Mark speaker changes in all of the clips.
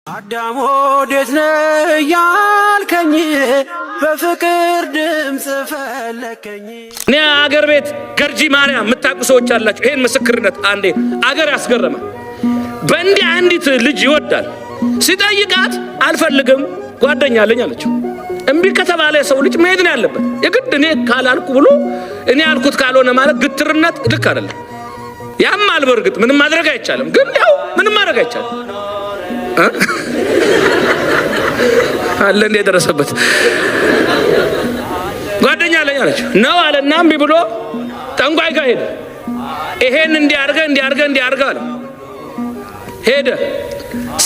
Speaker 1: አዳም ወዴት ነህ ያልከኝ በፍቅር ድምጽ ፈለከኝ።
Speaker 2: እኔ አገር ቤት ገርጂ ማርያም የምታውቁ ሰዎች አላችሁ። ይሄን ምስክርነት አንዴ አገር ያስገረመ በእንዲህ አንዲት ልጅ ይወዳል ሲጠይቃት አልፈልግም ጓደኛ አለኝ አለችው። እምቢ ከተባለ ሰው ልጅ መሄድ ነው ያለበት። የግድ እኔ ካላልኩ ብሎ እኔ ያልኩት ካልሆነ ማለት ግትርነት ልክ አይደለም። ያማል በርግጥ ምንም ማድረግ አይቻልም፣ ግን ያው ምንም ማድረግ አይቻልም አለ እንደ ደረሰበት ጓደኛ አለኝ አለችው ነው አለና እምቢ ብሎ ጠንቋይ ጋር ሄደ። ይሄን እንዲያርገ አለ። ሄደ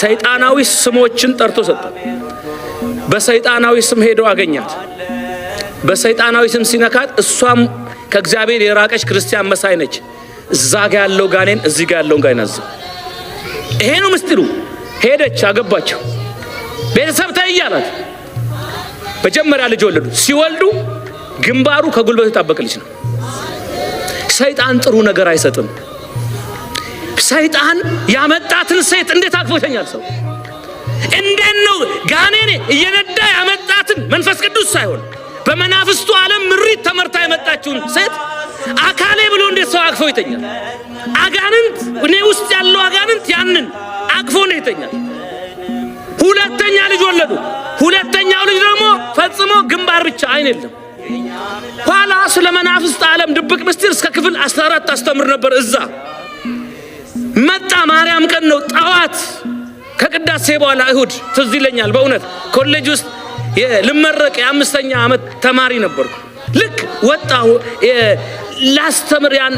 Speaker 2: ሰይጣናዊ ስሞችን ጠርቶ ሰጠ። በሰይጣናዊ ስም ሄዶ አገኛት። በሰይጣናዊ ስም ሲነካት እሷም ከእግዚአብሔር የራቀች ክርስቲያን መሳይ ነች። እዛ ጋር ያለው ጋኔን እዚህ ጋር ያለው ጋኔን አዘ። ይሄ ነው ምስጢሩ። ሄደች አገባቸው። ቤተሰብ ተይያላት። መጀመሪያ ልጅ ወለዱ። ሲወልዱ ግንባሩ ከጉልበቱ የጣበቀ ልጅ ነው። ሰይጣን ጥሩ ነገር አይሰጥም። ሰይጣን ያመጣትን ሴት እንዴት አቅፎ ይተኛል ሰው? እንዴት ነው ጋኔን እየነዳ ያመጣትን መንፈስ ቅዱስ ሳይሆን በመናፍስቱ ዓለም ምሪት ተመርታ የመጣችውን ሴት አካሌ ብሎ እንዴት ሰው አቅፎ ይተኛል? አጋንንት እኔ ውስጥ ያለው አጋንንት ያንን አቅፎ ነው ይተኛል። ሁለተኛ ልጅ ወለዱ። ሁለተኛው ልጅ ደግሞ ፈጽሞ ግንባር ብቻ አይን የለም። ኋላ ስለ መናፍስት ዓለም ድብቅ ምስጢር እስከ ክፍል 14 አስተምር ነበር። እዛ መጣ። ማርያም ቀን ነው ጠዋት ከቅዳሴ በኋላ እሁድ ትዝ ይለኛል። በእውነት ኮሌጅ ውስጥ ልመረቅ የ5ኛ ዓመት ተማሪ ነበርኩ። ልክ ወጣሁ ላስተምር ያን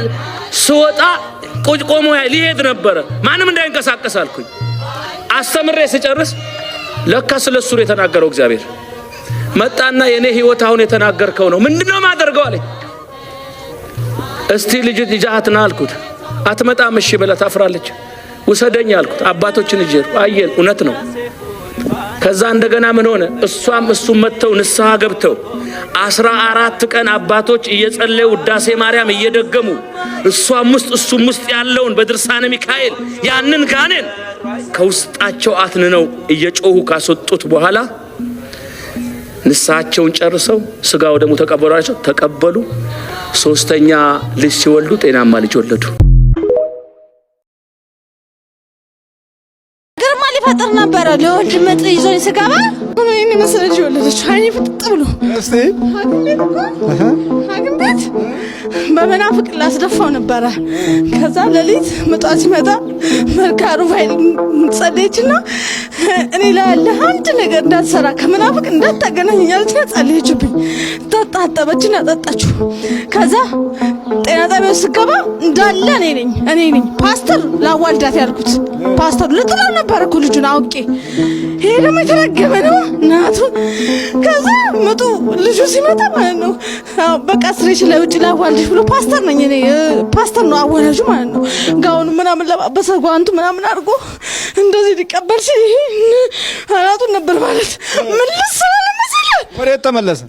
Speaker 2: ስወጣ ቆሞ ሊሄድ ነበር። ማንም እንዳይንቀሳቀስ አልኩኝ። አስተምሬ ስጨርስ ለካ ስለሱ የተናገረው እግዚአብሔር መጣና የኔ ህይወት አሁን የተናገርከው ነው። ምንድነው ማደርገው አለኝ። እስቲ ልጅ ይጃትና አልኩት። አትመጣም እሺ ብላ ታፍራለች። ውሰደኝ አልኩት። አባቶችን እጄ አየን እውነት ነው። ከዛ እንደገና ምን ሆነ? እሷም እሱም መተው ንስሐ ገብተው 14 ቀን አባቶች እየጸለዩ ውዳሴ ማርያም እየደገሙ እሷም ውስጥ እሱም ውስጥ ያለውን በድርሳነ ሚካኤል ያንን ጋኔን ከውስጣቸው አትንነው እየጮሁ ካስወጡት በኋላ ንስሐቸውን ጨርሰው ስጋው ደግሞ ተቀበሉ። ሶስተኛ ልጅ ሲወልዱ ጤናማ ልጅ ወለዱ።
Speaker 3: ፈጥር ነበር ለወድ መጥ ይዞኝ ስጋባ እኔ መሰለኝ ወለደች። አይኔ ፍጥጥ ብሎ እስቲ ሐኪም ቤት በመናፍቅ ላስደፋው ነበር። ከዛ ለሊት መጣ ሲመጣ መልካሩ ፋይል ጸለየችና እኔ ላይ ያለ አንድ ነገር እንዳትሰራ ከመናፍቅ እንዳታገናኝ ያለች ጸለየችብኝ። ተጣጣበችና ጠጣችሁ። ከዛ ጤና ጣቢያው ስገባ እንዳለ እኔ ነኝ ፓስተር ላዋልዳት ያልኩት። ፓስተር ልጥላው ነበር እኮ ልጁን አውቄ። ይሄ ደግሞ የተረገመ ነው እናቱ። ከዛ መጡ ልጁ ሲመጣ ማለት ነው በቃ ስሬሽ ለውጭ ላዋልድሽ ብሎ ፓስተር ነኝ እኔ ፓስተር ነው አዋላጁ ማለት ነው። ጋውን ምናምን ለባበሰ ጓንቱ ምናምን አድርጎ እንደዚህ ሊቀበል ሲል አናቱን ነበር ማለት ምን ልሰራ መሰለህ ወሬት ተመለሰ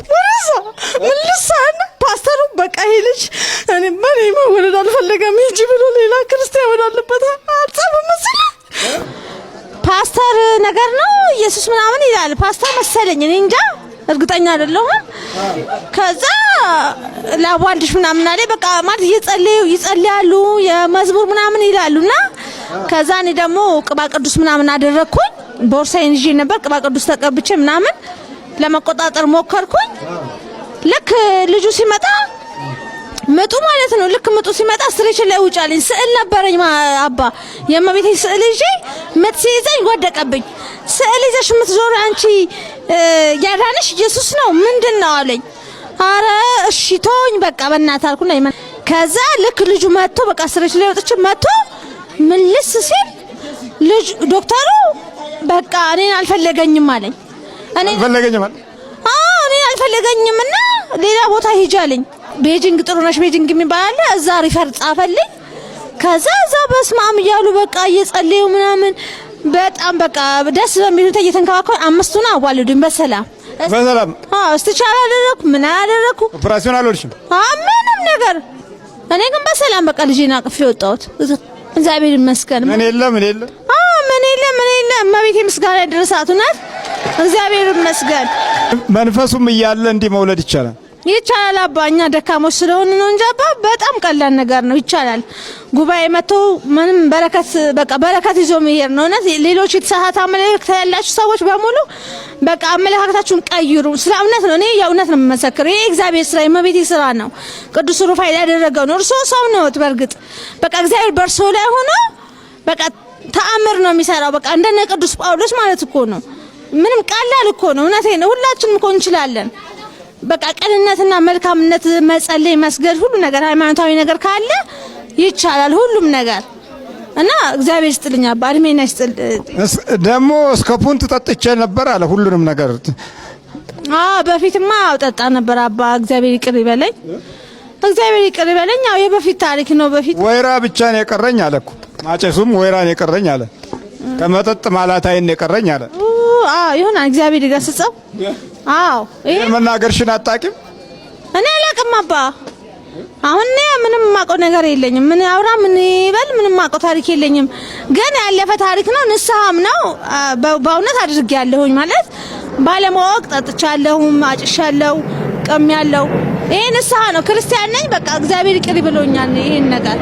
Speaker 3: ምን ልሰራ ፓስተሩ በቃ ይሄ ልጅ እኔ መወለድ አልፈለገም ሂጂ ብሎ ሌላ ክርስቲያን ወዳለበት አጻፈ መሰለህ። ፓስተር ነገር ነው ኢየሱስ ምናምን ይላል ፓስተር መሰለኝ እኔ እንጃ እርግጠኛ አይደለሁም። ከዛ ላዋልድሽ ምናምን አለ በቃ ማለት ይጸልያሉ የመዝሙር ምናምን ይላሉና ከዛ እኔ ደግሞ ቅባ ቅዱስ ምናምን አደረኩኝ። ቦርሳዬን ይዤ ነበር ቅባ ቅዱስ ተቀብቼ ምናምን ለመቆጣጠር ሞከርኩኝ። ልክ ልጁ ሲመጣ መጡ ማለት ነው። ልክ መጡ ሲመጣ ስትሬች ላይ ውጫልኝ ስዕል ነበረኝ አባ የእመቤቴ ስዕል ይዤ ምጥ ሲይዘኝ ወደቀብኝ። ስዕል ይዘሽ የምትዞሪ አንቺ ያዳነሽ ኢየሱስ ነው ምንድነው አለኝ። አረ እሺ ተወኝ በቃ በእናትህ አልኩና ከዛ ልክ ልጁ መጥቶ በቃ ስትሬች ላይ ወጥቼ መጥቶ ምልስ ሲል ልጅ ዶክተሩ በቃ እኔን አልፈለገኝም አለኝ። እኔን አልፈለገኝምና ሌላ ቦታ ሂጂ አለኝ። ቤጂንግ ጥሩነሽ ቤጂንግ የሚባል አለ እዛ ሪፈር ጻፈልኝ። ከዛ እዛ በስማም እያሉ በቃ እየጸለዩ ምናምን በጣም በቃ ደስ በሚሉት እየተንከባከቡ አምስቱን አዋልዱኝ በሰላም። እስትቻል አደረኩ ምን አደረኩ
Speaker 4: ኦፕራሲዮን አልወልሽም
Speaker 3: ምንም ነገር። እኔ ግን በሰላም በቃ ልጄን አቅፌ ወጣሁት። እግዚአብሔር ይመስገን።
Speaker 4: ምን የለም
Speaker 3: እመቤቴ ምስጋና ይድረሳት። እውነት እግዚአብሔር ይመስገን።
Speaker 4: መንፈሱም እያለ እንዲህ መውለድ ይቻላል?
Speaker 3: ይቻላል አባ። እኛ ደካሞች ስለሆነ ነው እንጂ አባ በጣም ቀላል ነገር ነው። ይቻላል። ጉባኤ መጥቶ ምንም በረከት በቃ በረከት ይዞ መሄድ ነው። እውነት ሌሎች የተሳሳተ አመለካከት ያላችሁ ሰዎች በሙሉ በቃ አመለካከታችሁን ቀይሩ። ስለ እውነት ነው። እኔ የእውነት ነው የምመሰክረው። ይሄ እግዚአብሔር ስራ የእመቤቴ ስራ ነው። ቅዱስ ሩፋኤል ያደረገው ነው። እርሶ ሰው ነው በርግጥ በቃ እግዚአብሔር በርሶ ላይ ሆኖ በቃ ተአምር ነው የሚሰራው። በቃ እንደነ ቅዱስ ጳውሎስ ማለት እኮ ነው። ምንም ቀላል እኮ ነው። እውነቴን ነው። ሁላችንም እኮ እንችላለን። በቃ ቅንነትና መልካምነት፣ መጸለይ፣ መስገድ፣ ሁሉ ነገር ሃይማኖታዊ ነገር ካለ ይቻላል ሁሉም ነገር እና እግዚአብሔር ይስጥልኝ አባ እድሜና ይስጥል።
Speaker 4: ደግሞ እስከ ፑንት ጠጥቼ ነበር አለ ሁሉንም ነገር።
Speaker 3: በፊትማ ጠጣ ነበር አባ። እግዚአብሔር ይቅር ይበለኝ፣ እግዚአብሔር ይቅር ይበለኝ። ያው የበፊት ታሪክ ነው። በፊት
Speaker 4: ወይራ ብቻ ነው የቀረኝ አለ እኮ ማጨሱም ወይራ ነው የቀረኝ አለ። ከመጠጥ ማላታይን ነው የቀረኝ አለ።
Speaker 3: ይሁን እግዚአብሔር ይገስጸው።
Speaker 4: ይሄ መናገርሽን አጣቂም
Speaker 3: እኔ አላቅም አባ። አሁን ምንም ማቀው ነገር የለኝም። ምን አውራ ምን ይበል ምንም ማቀው ታሪክ የለኝም። ግን ያለፈ ታሪክ ነው። ንስሐም ነው። በእውነት አድርጌያለሁኝ ማለት ባለማወቅ ጠጥቻለሁ፣ አጭሻለሁ፣ ቀሚያለሁ። ይሄ ንስሐ ነው። ክርስቲያን ነኝ። በቃ እግዚአብሔር ይቅር ብሎኛል። ይሄን ነገር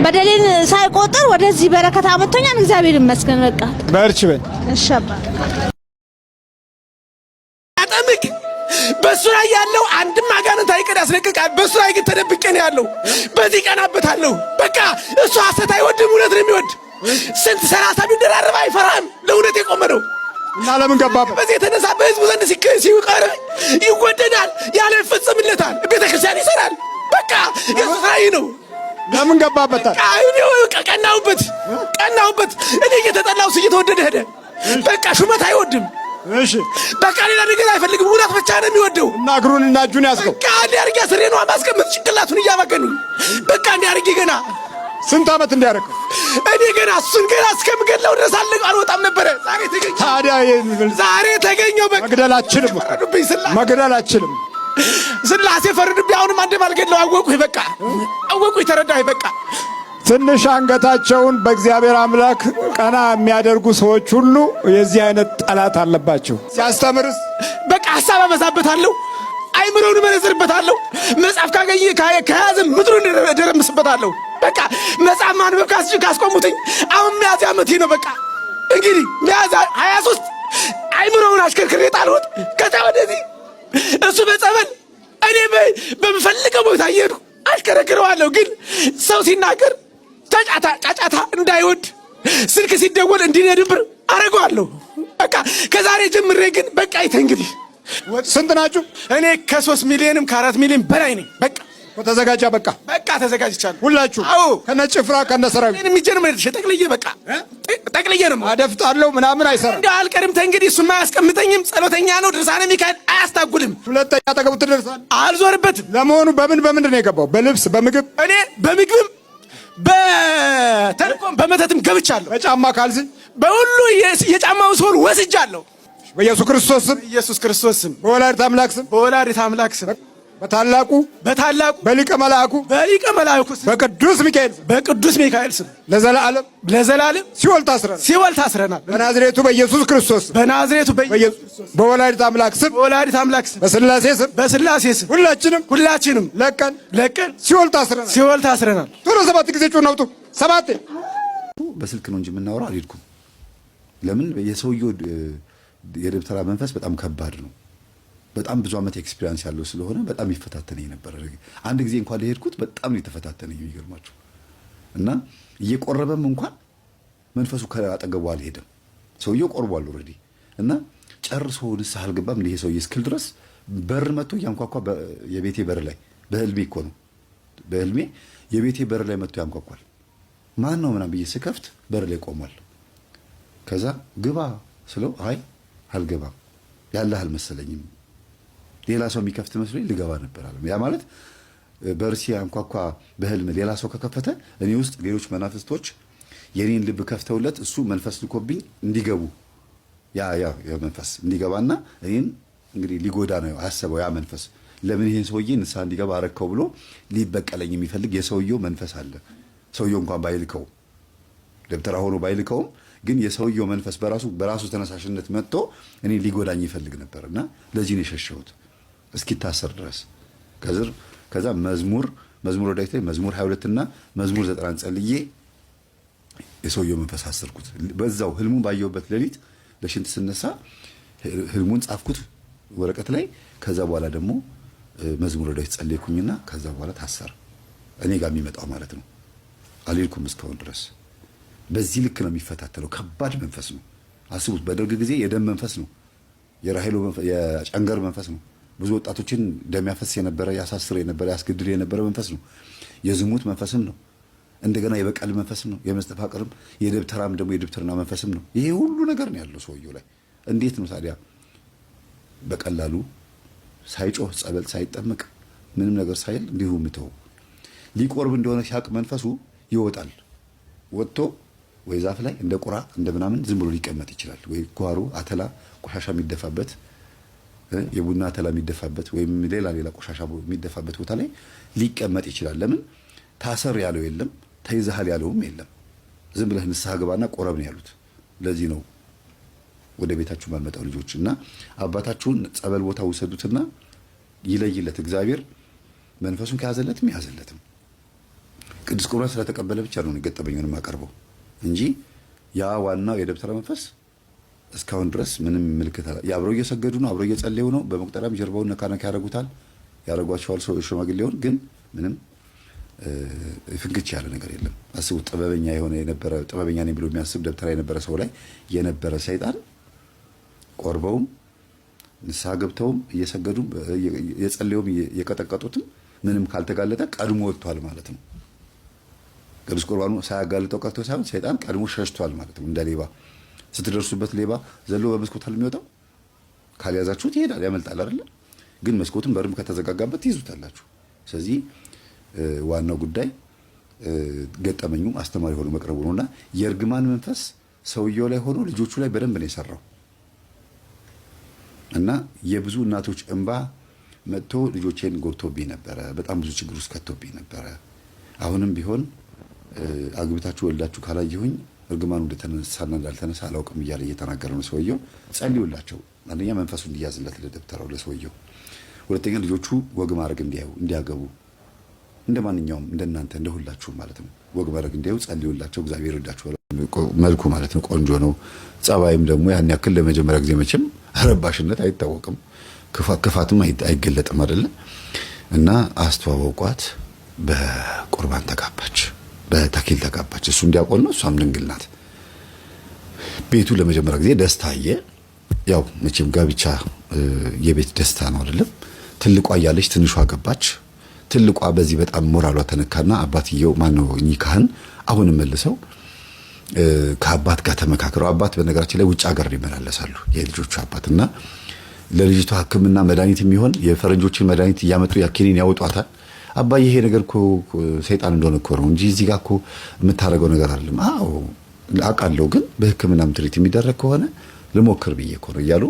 Speaker 3: በደሌን ሳይቆጥር ወደዚህ በረከት አመጥቶኛል። እግዚአብሔር ይመስገን። በቃ
Speaker 4: በርቺ በል።
Speaker 3: እሺ አባ።
Speaker 5: በሱ ላይ ያለው አንድም አጋንንት አይቀር ያስለቅቃል። በሱ ላይ ግን ተደብቄ ነው ያለው። በዚህ ቀናበታለሁ። በቃ እሱ ሐሰት አይወድም፣ እውነት ነው የሚወድ። ስንት 30 ቢደራረብ አይፈራም። ለእውነት የቆመ ነው
Speaker 4: እና ለምን ገባበት?
Speaker 5: በዚህ የተነሳ በህዝቡ ዘንድ ሲቀርብ ይወደዳል፣ ያለ ይፈጸምለታል፣ ቤተክርስቲያን ይሰራል። በቃ የሱ ራእይ ነው።
Speaker 4: ለምን ገባበት?
Speaker 5: ቀናውበት። እኔ እየተጠላው እሱ እየተወደደ ሄደ። በቃ ሹመት አይወድም።
Speaker 4: እሺ
Speaker 5: በቃ ሌላ ነገር አይፈልግም። እውነት ብቻ ነው የሚወደው።
Speaker 4: እና እግሩንና እጁን ያስገው።
Speaker 5: በቃ እንዲህ አድርጌ አስሬ ነው ማስቀመጥ ጭንቅላቱን እያባገኑ። በቃ እንዲህ አድርጌ ገና
Speaker 4: ስንት ዓመት እንዲያደርገው
Speaker 5: እኔ ገና እሱን ገና እስከምገድለው ድረስ አልወጣም ነበረ። ዛሬ ተገኘው። በቃ
Speaker 4: መግደላችንም
Speaker 5: ስላሴ ፈረዱብኝ። አሁንም አንድም አልገድለው። አወቁኝ። በቃ አወቁኝ፣ ተረዳሁኝ። በቃ
Speaker 4: ትንሽ አንገታቸውን በእግዚአብሔር አምላክ ቀና የሚያደርጉ ሰዎች ሁሉ የዚህ አይነት ጠላት አለባቸው። ሲያስተምርስ
Speaker 5: በቃ ሐሳብ አበዛበታለሁ፣ አይምሮውን መነዝርበታለሁ። መጽሐፍ ከያዘ ምድሩን ደረምስበታለሁ። በቃ መጽሐፍ ማንበብ ካስቆሙትኝ አሁን ሚያዝያ ዓመቴ ነው። በቃ እንግዲህ ሚያዝያ 23 አይምሮውን አሽከርክሬ ጣልሁት። ከዛ ወደዚህ እሱ በጸበል እኔ በምፈልገው ቦታ እየሄድኩ አሽከረክረዋለሁ። ግን ሰው ሲናገር ጫጫታ እንዳይወድ ስልክ ሲደወል እንዲነድብር አረጋለሁ። በቃ ከዛሬ ጀምሬ ግን በቃ አይተ እንግዲህ
Speaker 4: ስንት ናችሁ?
Speaker 5: እኔ ከ3 ሚሊዮንም ከ4 ሚሊዮን በላይ ነኝ። በቃ
Speaker 4: ተዘጋጃ። በቃ
Speaker 5: ተዘጋጅቻለሁ።
Speaker 4: ሁላችሁ ከነጭፍራ ከነሰራዊት
Speaker 5: እኔ የሚጀምር ጠቅልዬ በቃ ጠቅልዬ ነው።
Speaker 4: አደፍጣለሁ ምናምን አይሰራም።
Speaker 5: እንዴ አልቀርም። ተንግዲህ እሱማ አያስቀምጠኝም። ጸሎተኛ ነው። ድርሳነ ሚካኤል አያስታጉልም።
Speaker 4: ሁለተኛ ተገብቶ ትደርሳል።
Speaker 5: አልዞርበትም።
Speaker 4: ለመሆኑ በምንድን ነው የገባው? በልብስ በምግብ?
Speaker 5: እኔ በምግብም በተልቆም በመተትም ገብቻለሁ።
Speaker 4: በጫማ ካልሲ
Speaker 5: በሁሉ የጫማውን ሶል ወስጃለሁ።
Speaker 4: በኢየሱስ ክርስቶስ ስም
Speaker 5: በወላዲተ አምላክ ስም
Speaker 4: በታላቁ በሊቀ መላእኩ ስም በቅዱስ ሚካኤል ስም ለዘላለም ሲኦል ታስረናል። በናዝሬቱ በኢየሱስ ክርስቶስ በወላዲተ አምላክ ስም በስላሴ ስም ሁላችንም ለቀን ሲኦል ታስረናል። ቶሎ 7 ጊዜ ጩኸን አውጡ። 7
Speaker 6: በስልክ ነው እንጂ የምናወራው አልሄድኩም። ለምን? የሰውየው የደብተራ መንፈስ በጣም ከባድ ነው። በጣም ብዙ ዓመት ኤክስፒሪያንስ ያለው ስለሆነ በጣም ይፈታተነኝ ነበር። አንድ ጊዜ እንኳን ለሄድኩት በጣም ነው የተፈታተነኝ። የሚገርማችሁ እና እየቆረበም እንኳን መንፈሱ ከአጠገቡ አልሄደም። ሰውየው ቆርቧል ኦልሬዲ እና ጨርሶ ንስሐ አልገባም። ይሄ ሰውዬ እስክል ድረስ በር መጥቶ ያንኳኳ። የቤቴ በር ላይ በህልሜ እኮ ነው፣ በህልሜ የቤቴ በር ላይ መጥቶ ያንኳኳል። ማን ነው ምናምን ብዬ ስከፍት በር ላይ ቆሟል። ከዛ ግባ ስለው አይ አልገባም ያለህ አልመሰለኝም፣ ሌላ ሰው የሚከፍት መስሎኝ ልገባ ነበር አለ። ያ ማለት በርሲ አንኳኳ በህልም ሌላ ሰው ከከፈተ እኔ ውስጥ ሌሎች መናፍስቶች የኔን ልብ ከፍተውለት እሱ መንፈስ ልኮብኝ እንዲገቡ ያ መንፈስ እንዲገባና እኔን እንግዲህ ሊጎዳ ነው ያሰበው። ያ መንፈስ ለምን ይሄን ሰውዬ ንስሐ እንዲገባ አረከው ብሎ ሊበቀለኝ የሚፈልግ የሰውየው መንፈስ አለ። ሰውየው እንኳን ባይልከው ደብተራ ሆኖ ባይልከውም ግን የሰውየው መንፈስ በራሱ ተነሳሽነት መጥቶ እኔ ሊጎዳኝ ይፈልግ ነበርና ለዚህ ነው የሸሸሁት እስኪታሰር ድረስ። ከዛ መዝሙር ዳዊት ላይ መዝሙር 22 እና መዝሙር 90 ጸልዬ የሰውየው መንፈስ አሰርኩት። በዛው ህልሙን ባየሁበት ሌሊት ለሽንት ስነሳ ህልሙን ጻፍኩት ወረቀት ላይ። ከዛ በኋላ ደግሞ መዝሙር ዳዊት ጸልይኩኝና ከዛ በኋላ ታሰረ። እኔ ጋር የሚመጣው ማለት ነው። አልልኩም እስካሁን ድረስ። በዚህ ልክ ነው የሚፈታተለው። ከባድ መንፈስ ነው። አስቡት፣ በደርግ ጊዜ የደም መንፈስ ነው፣ የራሄሎ የጨንገር መንፈስ ነው። ብዙ ወጣቶችን ደም ያፈስ የነበረ ያሳስር የነበረ ያስገድል የነበረ መንፈስ ነው። የዝሙት መንፈስም ነው። እንደገና የበቀል መንፈስም ነው። የመስተፋቅርም የደብተራም ደግሞ የደብተርና መንፈስም ነው። ይሄ ሁሉ ነገር ነው ያለው ሰውየው ላይ። እንዴት ነው ታዲያ በቀላሉ ሳይጮህ ጸበል ሳይጠመቅ ምንም ነገር ሳይል እንዲሁ ምተው? ሊቆርብ እንደሆነ ሲያቅ መንፈሱ ይወጣል። ወጥቶ ወይ ዛፍ ላይ እንደ ቁራ እንደ ምናምን ዝም ብሎ ሊቀመጥ ይችላል። ወይ ጓሮ አተላ ቆሻሻ የሚደፋበት የቡና አተላ የሚደፋበት ወይም ሌላ ቆሻሻ የሚደፋበት ቦታ ላይ ሊቀመጥ ይችላል። ለምን? ታሰር ያለው የለም፣ ተይዘሃል ያለውም የለም። ዝም ብለህ ንስሐ ገባና ቆረብ ነው ያሉት። ለዚህ ነው ወደ ቤታችሁ ማመጣው ልጆች እና አባታችሁን ጸበል ቦታ ውሰዱትና ይለይለት እግዚአብሔር። መንፈሱን ከያዘለትም ያዘለትም ቅዱስ ቁርባን ስለተቀበለ ብቻ ነው ገጠመኙን የማቀርበው እንጂ ያ ዋናው የደብተራ መንፈስ እስካሁን ድረስ ምንም ምልክት አላ አብረው እየሰገዱ ነው፣ አብረው እየጸለዩ ነው። በመቁጠሪያም ጀርባውን ነካነካ ያደርጓቸዋል ሽማግሌውን። ግን ምንም ፍንክች ያለ ነገር የለም። አስቡ፣ ጥበበኛ ነኝ ብሎ የሚያስብ ደብተራ የነበረ ሰው ላይ የነበረ ሰይጣን ቆርበውም ንስሐ ገብተውም እየሰገዱም የጸለዩም የቀጠቀጡትም ምንም ካልተጋለጠ ቀድሞ ወጥቷል ማለት ነው። ቅዱስ ቁርባኑ ሳያጋልጠው ቀርቶ ሳይሆን ሰይጣን ቀድሞ ሸሽቷል ማለት ነው። እንደ ሌባ ስትደርሱበት ሌባ ዘሎ በመስኮት የሚወጣው ካልያዛችሁት ይሄዳል፣ ያመልጣል አይደል? ግን መስኮቱን በርም ከተዘጋጋበት ትይዙታላችሁ። ስለዚህ ዋናው ጉዳይ ገጠመኙ አስተማሪ ሆኖ መቅረቡ ነውና የእርግማን መንፈስ ሰውየው ላይ ሆኖ ልጆቹ ላይ በደንብ ነው የሰራው እና የብዙ እናቶች እንባ መጥቶ ልጆቼን ጎድቶብኝ ነበረ። በጣም ብዙ ችግር ውስጥ ከቶብኝ ነበረ። አሁንም ቢሆን አግብታችሁ ወልዳችሁ ካላየሁኝ እርግማኑ እንደተነሳና እንዳልተነሳ አላውቅም እያለ እየተናገረ ነው ሰውየው። ጸልዩላቸው። አንደኛ መንፈሱ እንዲያዝለት ለደብተራው ለሰውየው፣ ሁለተኛ ልጆቹ ወግ ማድረግ እንዲያገቡ እንደማንኛውም እንደናንተ እንደሁላችሁም ማለት ነው ወግ ማድረግ እንዲያዩ ጸልዩላቸው። እግዚአብሔር ይርዳችሁ። መልኩ ማለት ነው ቆንጆ ነው። ጸባይም ደግሞ ያን ያክል ለመጀመሪያ ጊዜ መቼም ረባሽነት አይታወቅም፣ ክፋትም አይገለጥም አይደለ? እና አስተዋወቋት። በቁርባን ተጋባች፣ በተክሊል ተጋባች። እሱ እንዲያቆን ነው፣ እሷም ድንግል ናት። ቤቱ ለመጀመሪያ ጊዜ ደስታ አየ። ያው መቼም ጋብቻ የቤት ደስታ ነው አይደለም? ትልቋ እያለች ትንሿ ገባች። ትልቋ በዚህ በጣም ሞራሏ ተነካና አባትየው ማነው እኚህ ካህን አሁንም መልሰው ከአባት ጋር ተመካክረው፣ አባት በነገራችን ላይ ውጭ ሀገር ይመላለሳሉ የልጆቹ አባትና ለልጅቷ ሕክምና መድኃኒት የሚሆን የፈረንጆችን መድኃኒት እያመጡ ያኪኒን ያወጧታል። አባዬ ይሄ ነገር እኮ ሰይጣን እንደሆነ እኮ ነው እንጂ እዚህ ጋር እኮ የምታደርገው ነገር አይደለም። አዎ አውቃለሁ፣ ግን በሕክምናም ትሪት የሚደረግ ከሆነ ልሞክር ብዬ እኮ ነው እያሉ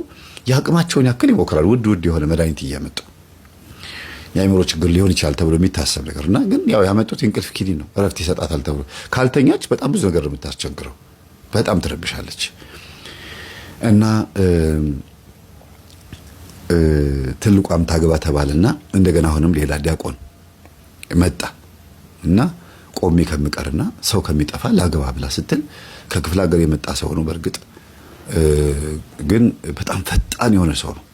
Speaker 6: የአቅማቸውን ያክል ይሞክራሉ። ውድ የሆነ መድኃኒት እያመጡ የአእምሮ ችግር ሊሆን ይችላል ተብሎ የሚታሰብ ነገርና ግን ያው ያመጡት የእንቅልፍ ኪኒን ነው፣ እረፍት ይሰጣታል ተብሎ። ካልተኛች በጣም ብዙ ነገር የምታስቸግረው፣ በጣም ትረብሻለች። እና ትልቋም ታገባ ተባለና እንደገና አሁንም ሌላ ዲያቆን መጣ እና ቆሜ ከምቀርና ሰው ከሚጠፋ ላገባ ብላ ስትል ከክፍለ ሀገር የመጣ ሰው ነው። በእርግጥ ግን በጣም ፈጣን የሆነ ሰው ነው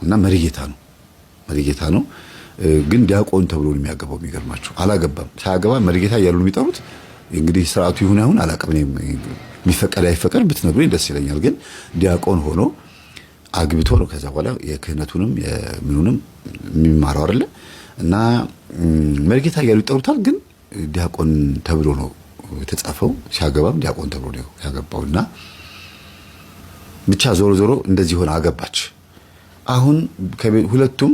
Speaker 6: እና መሪጌታ ነው። ግን ዲያቆን ተብሎ ነው የሚያገባው። የሚገርማችሁ አላገባም። ሳያገባ መሪጌታ እያሉ ነው የሚጠሩት። እንግዲህ ስርዓቱ ይሁን አይሁን አላውቅም። የሚፈቀድ አይፈቀድ ብትነግሩኝ ደስ ይለኛል። ግን ዲያቆን ሆኖ አግብቶ ነው ከዛ በኋላ የክህነቱንም የምኑንም የሚማረው አይደለ? እና መሪጌታ እያሉ ይጠሩታል። ግን ዲያቆን ተብሎ ነው የተጻፈው። ሲያገባም ዲያቆን ተብሎ ነው ያገባውና ብቻ ዞሮ እንደዚህ ሆነ አገባች። አሁን ሁለቱም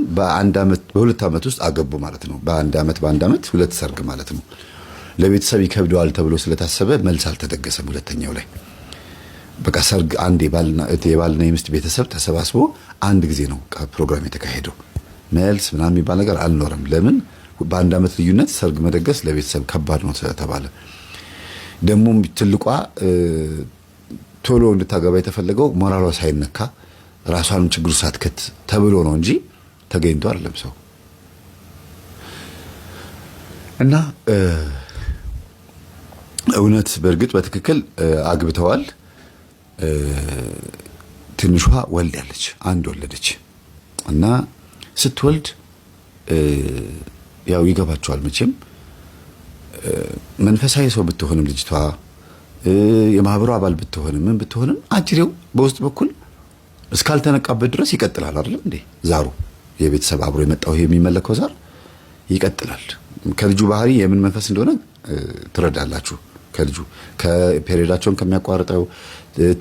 Speaker 6: በሁለት ዓመት ውስጥ አገቡ ማለት ነው። በአንድ ዓመት ሁለት ሰርግ ማለት ነው። ለቤተሰብ ይከብደዋል ተብሎ ስለታሰበ መልስ አልተደገሰም። ሁለተኛው ላይ በቃ ሰርግ አንድ የባልና የሚስት ቤተሰብ ተሰባስቦ አንድ ጊዜ ነው ፕሮግራም የተካሄደው። መልስ ምናምን የሚባል ነገር አልኖረም። ለምን? በአንድ ዓመት ልዩነት ሰርግ መደገስ ለቤተሰብ ከባድ ነው ስለተባለ። ደግሞ ትልቋ ቶሎ እንድታገባ የተፈለገው ሞራሏ ሳይነካ ራሷን ችግሩ ሳትከት ተብሎ ነው እንጂ ተገኝቶ አይደለም ሰው። እና እውነት በእርግጥ በትክክል አግብተዋል። ትንሿ ወልዳለች፣ አንድ ወለደች። እና ስትወልድ ያው ይገባቸዋል መቼም መንፈሳዊ ሰው ብትሆንም ልጅቷ የማህበሩ አባል ብትሆንም ምን ብትሆንም አጅሬው በውስጥ በኩል እስካልተነቃበት ድረስ ይቀጥላል አይደል እንዴ? ዛሩ የቤተሰብ አብሮ የመጣው የሚመለከው ዛር ይቀጥላል። ከልጁ ባህሪ የምን መንፈስ እንደሆነ ትረዳላችሁ። ከልጁ ከፔሪዳቸውን ከሚያቋርጠው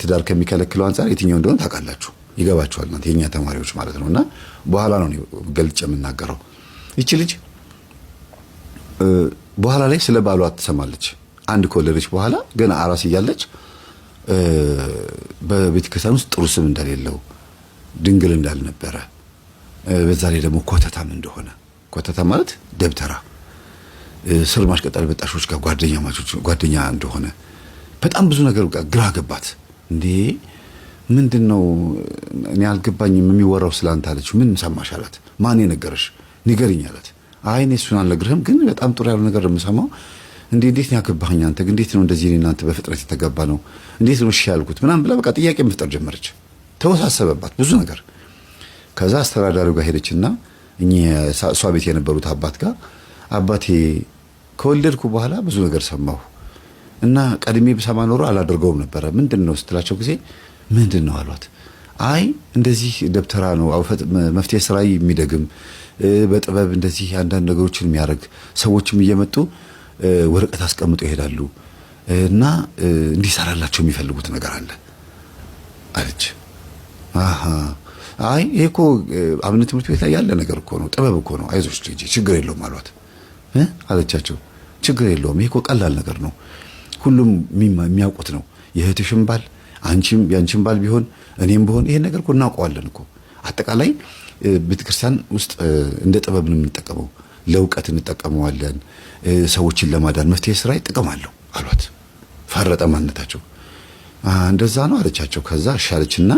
Speaker 6: ትዳር ከሚከለክለው አንፃር የትኛው እንደሆነ ታውቃላችሁ፣ ይገባችኋል እናንተ የኛ ተማሪዎች ማለት ነውና በኋላ ነው ገልጬ የምናገረው። ይቺ ልጅ በኋላ ላይ ስለ ባሏ ትሰማለች። አንድ ከወለደች በኋላ ገና አራስ እያለች በቤተ ክርስቲያን ውስጥ ጥሩ ስም እንደሌለው ድንግል እንዳልነበረ በዛ ላይ ደግሞ ኮተታም እንደሆነ ኮተታ ማለት ደብተራ ስር ማሽቀጠል በጣሾች ጋር ጓደኛ እንደሆነ በጣም ብዙ ነገር ግራ ገባት። እንዴ ምንድነው እኔ አልገባኝም የሚወራው ስላንተ አለች። ምን ሰማሽ አላት። ማን የነገረሽ ንገሪኝ አላት። አይ እኔ እሱን አልነግርህም ግን በጣም ጥሩ ያለው ነገር የምሰማው እንዴት ነው ያገባኸኝ አንተ ግን እንዴት ነው እንደዚህ እናንተ በፍጥረት የተገባ ነው እንዴት ነው እሺ ያልኩት ምናምን ብላ በቃ ጥያቄ መፍጠር ጀመረች። ተወሳሰበባት ብዙ ነገር። ከዛ አስተዳዳሪው ጋር ሄደችና እሷ ቤት የነበሩት አባት ጋር አባቴ ከወለድኩ በኋላ ብዙ ነገር ሰማሁ እና ቀድሜ ብሰማ ኖሮ አላደርገውም ነበር። ምንድነው ስትላቸው ጊዜ ምንድነው አሏት። አይ እንደዚህ ደብተራ ነው አውፈት መፍትሄ ስራ የሚደግም በጥበብ እንደዚህ አንዳንድ ነገሮችን የሚያደርግ ሰዎችም እየመጡ ወረቀት አስቀምጦ ይሄዳሉ እና እንዲሰራላቸው የሚፈልጉት ነገር አለ አለች። አሃ አይ ይሄ እኮ አብነት ትምህርት ቤት ላይ ያለ ነገር እኮ ነው፣ ጥበብ እኮ ነው፣ አይዞሽ ልጅ ችግር የለውም አሏት። አለቻቸው ችግር የለውም ይሄ እኮ ቀላል ነገር ነው፣ ሁሉም የሚያውቁት ነው። የእህትሽም ባል አንቺም ያንቺም ባል ቢሆን እኔም ቢሆን ይሄን ነገር እኮ እናውቀዋለን እኮ። አጠቃላይ ቤተክርስቲያን ውስጥ እንደ ጥበብ ነው የምንጠቀመው፣ ለውቀት እንጠቀመዋለን፣ ሰዎችን ለማዳን መፍትሄ ስራ ይጠቀማለሁ አሏት። ፈረጠ ማንነታቸው። እንደዛ ነው አለቻቸው። ከዛ ሻለችና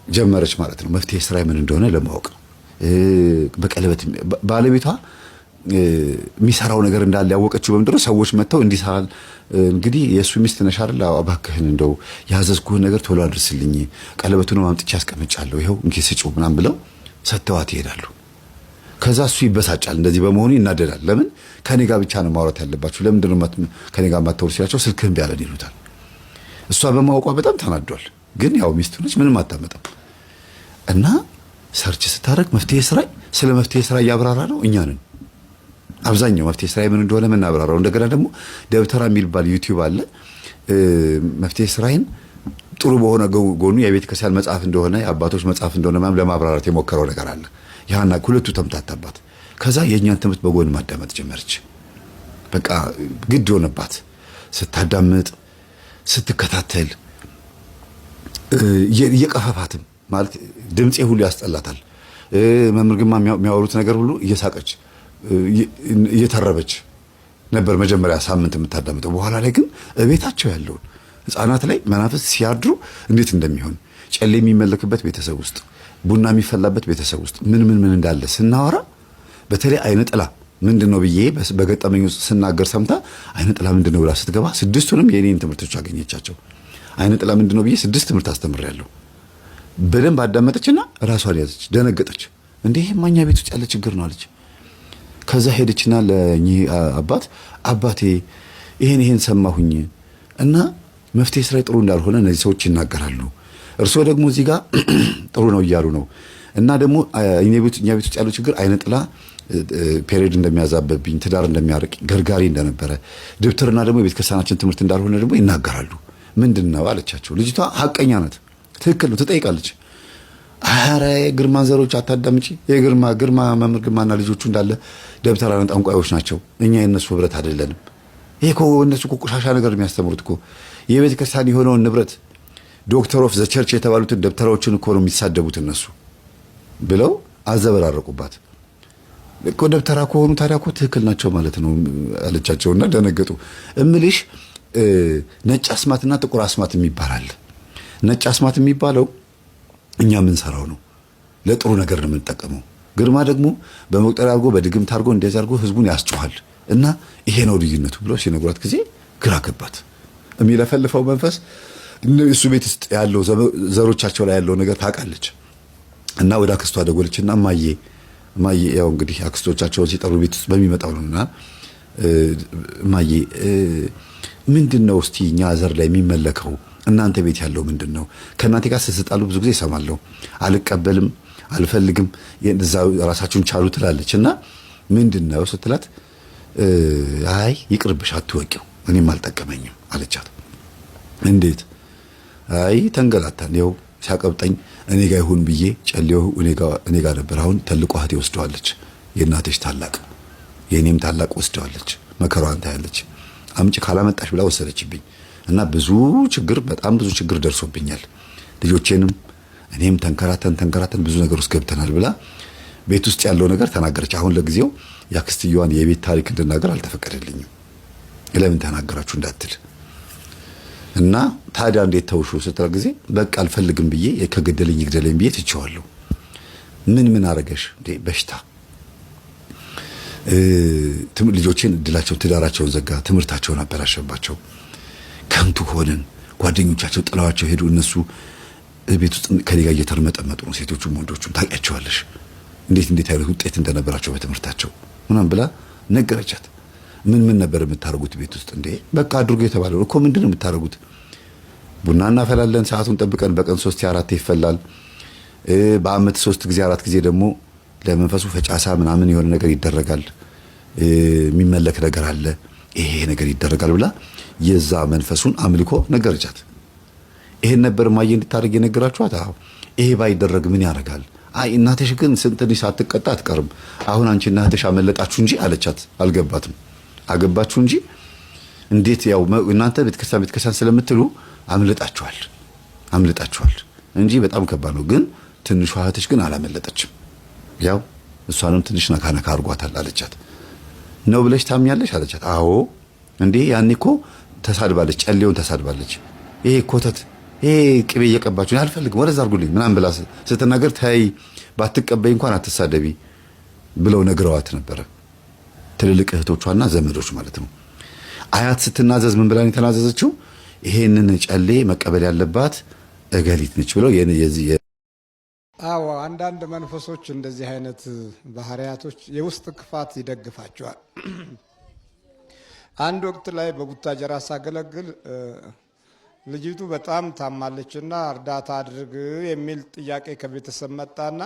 Speaker 6: ጀመረች ማለት ነው መፍትሄ ስራ ምን እንደሆነ ለማወቅ። በቀለበት ባለቤቷ የሚሰራው ነገር እንዳለ ያወቀችው በምድር ሰዎች መተው እንዲሰራል እንግዲህ የሱ ሚስት ነሽ አይደል አባክህን እንደው ያዘዝኩህን ነገር ቶሎ አድርስልኝ ቀለበቱን ማምጥቼ አስቀምጫለሁ ይሄው እንኪ ስጪው ምናምን ብለው ሰተዋት ይሄዳሉ። ከዛ እሱ ይበሳጫል። እንደዚህ በመሆኑ ይናደዳል። ለምን ከኔ ጋር ብቻ ነው ማውራት ያለባችሁ ለምንድን ነው ከኔ ጋር ማታወሩ ሲላቸው ስልክህን ቢያለን ይሉታል። እሷ በማወቋ በጣም ተናዷል። ግን ያው ሚስቱ ነች ምንም አታመጣም። እና ሰርች ስታረግ መፍትሄ ስራ ስለ መፍትሄ ስራ እያብራራ ነው እኛ ነን አብዛኛው መፍትሄ ስራ ምን እንደሆነ ምን አብራራው። እንደገና ደግሞ ደብተራ የሚባል ዩቲዩብ አለ። መፍትሄ ስራዬን ጥሩ በሆነ ጎኑ የቤተ ክርስቲያን መጽሐፍ እንደሆነ የአባቶች መጽሐፍ እንደሆነ ማለት ለማብራራት የሞከረው ነገር አለ። ያና ሁለቱ ተምታታባት። ከዛ የኛን ትምህርት በጎን ማዳመጥ ጀመረች። በቃ ግድ ሆነባት። ስታዳምጥ ስትከታተል እየቀፈፋትም ማለት ድምጼ ሁሉ ያስጠላታል። መምህር ግርማ የሚያወሩት ነገር ሁሉ እየሳቀች እየተረበች ነበር መጀመሪያ ሳምንት የምታዳምጠው። በኋላ ላይ ግን እቤታቸው ያለውን ህፃናት ላይ መናፍስት ሲያድሩ እንዴት እንደሚሆን ጨሌ የሚመለክበት ቤተሰብ ውስጥ ቡና የሚፈላበት ቤተሰብ ውስጥ ምን እንዳለ ስናወራ በተለይ አይነ ጥላ ምንድነው ብዬ በገጠመኝ ውስጥ ስናገር ሰምታ አይነ ጥላ ምንድነው ብላ ስትገባ ስድስቱንም የኔን ትምህርቶች አገኘቻቸው። አይነ ጥላ ምንድነው ብዬ 6 ትምህርት አስተምሬያለሁ። በደንብ አዳመጠችና ራሷን ያዘች፣ ደነገጠች። እንዴ ማኛ ቤት ውስጥ ያለ ችግር ነው አለች። ከዛ ሄደችና ለኚህ አባቴ ይሄን ሰማሁኝ እና መፍትሄ ስራ ጥሩ እንዳልሆነ እነዚህ ሰዎች ይናገራሉ። እርስዎ ደግሞ እዚህ ጋር ጥሩ ነው እያሉ ነው እና ደግሞ እኛ ቤት ውስጥ ያለው ችግር አይነ ጥላ ፔሪድ እንደሚያዛበብኝ ትዳር እንደሚያርቅ ገርጋሪ እንደነበረ ደብተርና ደግሞ የቤተ ክርስቲያናችን ትምህርት እንዳልሆነ ደግሞ ይናገራሉ። ምንድነው አለቻቸው። ልጅቷ ሐቀኛ ናት፣ ትክክል ነው፣ ትጠይቃለች። አረ የግርማ ዘሮች አታዳምጪ፣ የግርማ መምህር ግርማና ልጆቹ እንዳለ ደብተራና ጠንቋዮች ናቸው፣ እኛ የነሱ ህብረት አይደለንም። ይሄ እኮ እነሱ እኮ ቆሻሻ ነገር የሚያስተምሩት እኮ የቤተ ክርስቲያን የሆነውን ንብረት ዶክተር ኦፍ ዘ ቸርች የተባሉትን ደብተራዎችን እኮ ነው የሚሳደቡት እነሱ ብለው አዘበራረቁባት። እኮ ደብተራ ከሆኑ ታዲያ እኮ ትክክል ናቸው ማለት ነው አለቻቸውና ደነገጡ። እምልሽ ነጭ አስማትና ጥቁር አስማት የሚባል አለ። ነጭ አስማት የሚባለው እኛ የምንሰራው ነው፣ ለጥሩ ነገር ነው የምንጠቀመው። ግርማ ደግሞ በመቁጠሪያ አድርጎ በድግምት አድርጎ እንደዚህ አድርጎ ህዝቡን ያስጮሃል። እና ይሄ ነው ልዩነቱ ብሎ ሲነግሯት ጊዜ ግራ ገባት። የሚለፈልፈው መንፈስ እሱ ቤት ውስጥ ያለው ዘሮቻቸው ላይ ያለው ነገር ታውቃለች። እና ወደ አክስቷ ደወለችና እማዬ ያው እንግዲህ አክስቶቻቸውን ሲጠሩ ቤት ውስጥ በሚመጣው ነውና እማዬ ምንድነው እስቲ እኛ ዘር ላይ የሚመለከው እናንተ ቤት ያለው ምንድነው? ከእናንተ ጋር ስትጣሉ ብዙ ጊዜ እሰማለሁ። አልቀበልም፣ አልፈልግም፣ እዛው ራሳችሁን ቻሉ ትላለች። እና ምንድነው ስትላት አይ ይቅርብሽ፣ አትወቂው፣ እኔም አልጠቀመኝም አለቻት። እንዴት? አይ ተንገላታን፣ ይኸው ሲያቀብጠኝ እኔ ጋር ይሁን ብዬ ጨሌው እኔ ጋር ነበር። አሁን ትልቋ እህቴ ወስደዋለች፣ የእናትሽ ታላቅ የእኔም ታላቅ ወስደዋለች። መከራዋን ታያለች። አምጪ ካላመጣሽ ብላ ወሰደችብኝ። እና ብዙ ችግር፣ በጣም ብዙ ችግር ደርሶብኛል። ልጆቼንም እኔም ተንከራተን ብዙ ነገር ውስጥ ገብተናል ብላ ቤት ውስጥ ያለው ነገር ተናገረች። አሁን ለጊዜው ያክስትየዋን የቤት ታሪክ እንድናገር አልተፈቀደልኝም። ለምን ተናገራችሁ እንዳትል። እና ታዲያ እንዴት ተውሹ ስትል ጊዜ በቃ አልፈልግም ብዬ ከገደለኝ ይግደለኝ ብዬ ትቼዋለሁ። ምን አረገሽ እንዴ? በሽታ ልጆቼን እድላቸውን ትዳራቸውን ዘጋ፣ ትምህርታቸውን አበላሸባቸው። ከንቱ ሆነን ጓደኞቻቸው ጥለዋቸው ሄዱ። እነሱ ቤት ውስጥ ከኔ ጋር እየተርመጠመጡ ነው፣ ሴቶቹም ወንዶቹም። ታውቂያቸዋለሽ እንዴት አይነት ውጤት እንደነበራቸው በትምህርታቸው ምናምን ብላ ነገረቻት። ምን ነበር የምታደርጉት ቤት ውስጥ? እንዴ በቃ አድርጎ የተባለው እኮ ምንድን ነው የምታደርጉት? ቡና እናፈላለን፣ ሰዓቱን ጠብቀን በቀን 3 4 ይፈላል። በአመት 3 ጊዜ 4 ጊዜ ደግሞ ለመንፈሱ ፈጫሳ ምናምን የሆነ ነገር ይደረጋል፣ የሚመለክ ነገር አለ፣ ይሄ ነገር ይደረጋል ብላ የዛ መንፈሱን አምልኮ ነገረቻት። ይሄን ነበር ማየ እንድታደርግ የነገራችኋት? አዎ። ይሄ ባይደረግ ምን ያደርጋል? አይ እናትሽ ግን ትንሽ ሳትቀጣ አትቀርም። አሁን አንቺ እናትሽ አመለጣችሁ እንጂ አለቻት። አልገባትም። አገባችሁ እንጂ እንዴት? ያው እናንተ ቤተክርስቲያን ስለምትሉ አምልጣችኋል እንጂ በጣም ከባድ ነው። ግን ትንሿ እህትሽ ግን አላመለጠችም። ያው እሷንም ትንሽ ነካ አድርጓታል አለቻት። ነው ብለሽ ታምኛለሽ አለቻት። አዎ እንዴ ያኔ እኮ ተሳድባለች፣ ጨሌውን ተሳድባለች። ይሄ ኮተት፣ ይሄ ቅቤ እየቀባችሁ አልፈልግም ወደዛ አድርጉልኝ ምናምን ብላ ስትናገር ተይ ባትቀበይ እንኳን አትሳደቢ ብለው ነግረዋት ነበረ። ትልልቅ እህቶቿና ዘመዶች ማለት ነው። አያት ስትናዘዝ ምን ብላ የተናዘዘችው? ይሄንን ጨሌ መቀበል ያለባት እገሊት ነች ብለው
Speaker 4: አዎ አንዳንድ መንፈሶች እንደዚህ አይነት ባህሪያቶች የውስጥ ክፋት ይደግፋቸዋል። አንድ ወቅት ላይ በቡታጀራ ሳገለግል ልጅቱ በጣም ታማለችና እርዳታ አድርግ የሚል ጥያቄ ከቤተሰብ መጣና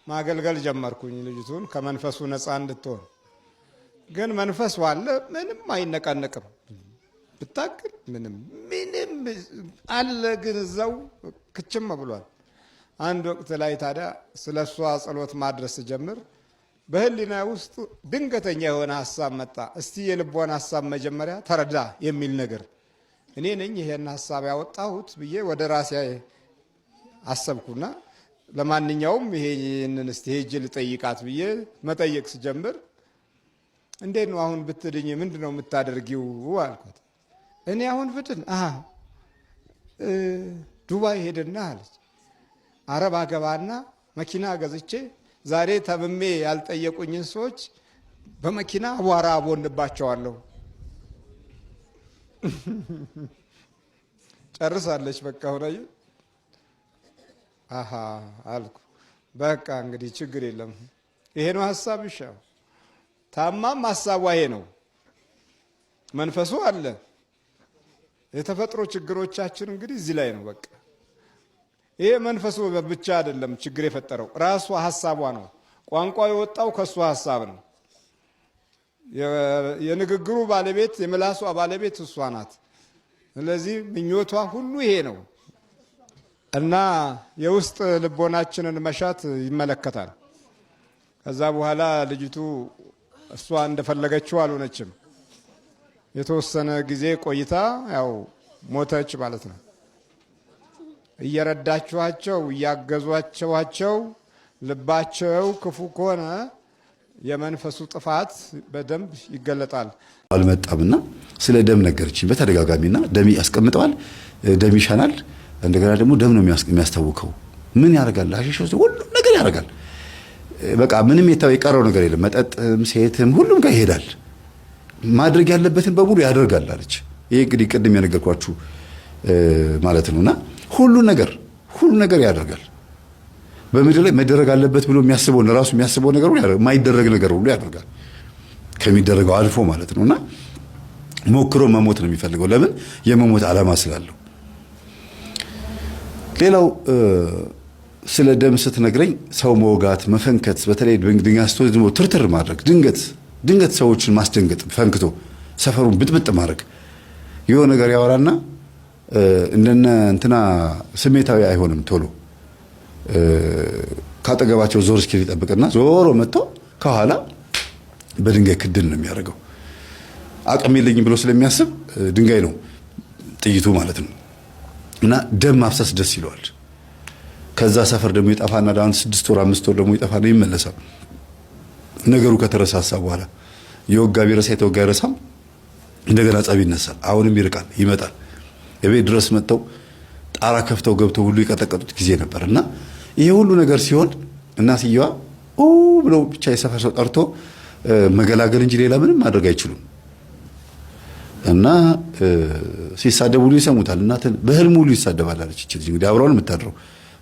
Speaker 4: ማገልገል ጀመርኩኝ። ልጅቱን ከመንፈሱ ነፃ እንድትሆን። ግን መንፈስ ዋለ ምንም አይነቃነቅም፣ ብታክል ምንም አለ፣ ግን እዛው ክችም ብሏል። አንድ ወቅት ላይ ታዲያ ስለሷ ጸሎት ማድረስ ጀምር በህሊና ውስጥ ድንገተኛ የሆነ ሐሳብ መጣ። እስቲ የልቧን ሐሳብ መጀመሪያ ተረዳ የሚል ነገር። እኔ ነኝ ይሄን ሐሳብ ያወጣሁት ብዬ ወደ ራሴ አሰብኩና ለማንኛውም ይሄንን እስቲ ሄጄ ልጠይቃት ብዬ መጠየቅ ስጀምር እንዴት ነው አሁን ብትድኝ ምንድነው የምታደርጊው አልኳት። እኔ አሁን ብድን ዱባይ ሄድና አለች አረብ አገባና መኪና ገዝቼ ዛሬ ተብሜ ያልጠየቁኝን ሰዎች በመኪና አቧራ አቦንባቸዋለሁ። ጨርሳለች። በቃ ሆነ አልኩ። በቃ እንግዲህ ችግር የለም ይሄ ነው ሐሳብሽ። ታማም ሐሳቧ ይሄ ነው። መንፈሱ አለ። የተፈጥሮ ችግሮቻችን እንግዲህ እዚህ ላይ ነው። በቃ ይሄ መንፈሱ ብቻ አይደለም ችግር የፈጠረው፣ ራሷ ሐሳቧ ነው። ቋንቋ የወጣው ከሷ ሐሳብ ነው። የንግግሩ ባለቤት የምላሷ ባለቤት እሷ ናት። ስለዚህ ምኞቷ ሁሉ ይሄ ነው እና የውስጥ ልቦናችንን መሻት ይመለከታል። ከዛ በኋላ ልጅቱ እሷ እንደፈለገችው አልሆነችም። የተወሰነ ጊዜ ቆይታ ያው ሞተች ማለት ነው። እየረዳችኋቸው እያገዟቸው ልባቸው ክፉ ከሆነ የመንፈሱ ጥፋት በደንብ ይገለጣል።
Speaker 6: አልመጣምና ስለ ደም ነገረችኝ በተደጋጋሚና ደም ያስቀምጠዋል፣ ደም ይሻናል፣ እንደገና ደግሞ ደም ነው የሚያስታውከው። ምን ያደርጋል? አሽሽ ሁሉ ነገር ያደርጋል። በቃ ምንም የቀረው ነገር የለም። መጠጥም ሴትም ሁሉም ጋር ይሄዳል። ማድረግ ያለበትን በሙሉ ያደርጋል አለች። ይሄ እንግዲህ ቅድም የነገርኳችሁ ማለት ነውና ሁሉ ነገር ያደርጋል። በምድር ላይ መደረግ አለበት ብሎ የሚያስበው ለራሱ የሚያስበው ነገር ሁሉ ያደርጋል። የማይደረግ ነገር ሁሉ ያደርጋል ከሚደረገው አልፎ ማለት ነውና ሞክሮ መሞት ነው የሚፈልገው። ለምን? የመሞት ዓላማ ስላለው። ሌላው ስለ ደም ስትነግረኝ ሰው መወጋት፣ መፈንከት፣ በተለይ ድንጋይ ስቶ ትርትር ማድረግ፣ ድንገት ሰዎችን ማስደንገጥ፣ ፈንክቶ ሰፈሩን ብጥብጥ ማድረግ። የሆነ ነገር ያወራና እንደነ እንትና ስሜታዊ አይሆንም። ቶሎ ካጠገባቸው ዞር እስኪል ይጠብቅና ዞሮ መጥተው ከኋላ በድንጋይ ክድል ነው የሚያደርገው። አቅም የለኝም ብሎ ስለሚያስብ ድንጋይ ነው ጥይቱ ማለት ነው። እና ደም ማፍሰስ ደስ ይለዋል። ከዛ ሰፈር ደግሞ ይጠፋና ዳን 6 ወር 5 ወር ደግሞ ይጠፋና ይመለሳል። ነገሩ ከተረሳሳ በኋላ የወጋ ቢረሳ የተወጋ ይረሳም። እንደገና ጸብ ይነሳል። አሁንም ይርቃል፣ ይመጣል። የቤት ድረስ መጥተው ጣራ ከፍተው ገብተው ሁሉ ይቀጠቀጡት ጊዜ ነበርና ይሄ ሁሉ ነገር ሲሆን እናትየዋ ብለው ብቻ የሰፈር ሰው ጠርቶ መገላገል እንጂ ሌላ ምንም ማድረግ አይችሉም። እና ሲሳደቡ ሁሉ ይሰሙታል። እናትን በህልሙ ሁሉ ይሳደባል አለች። እቺ ልጅ እንግዲህ አብራውን የምታድረው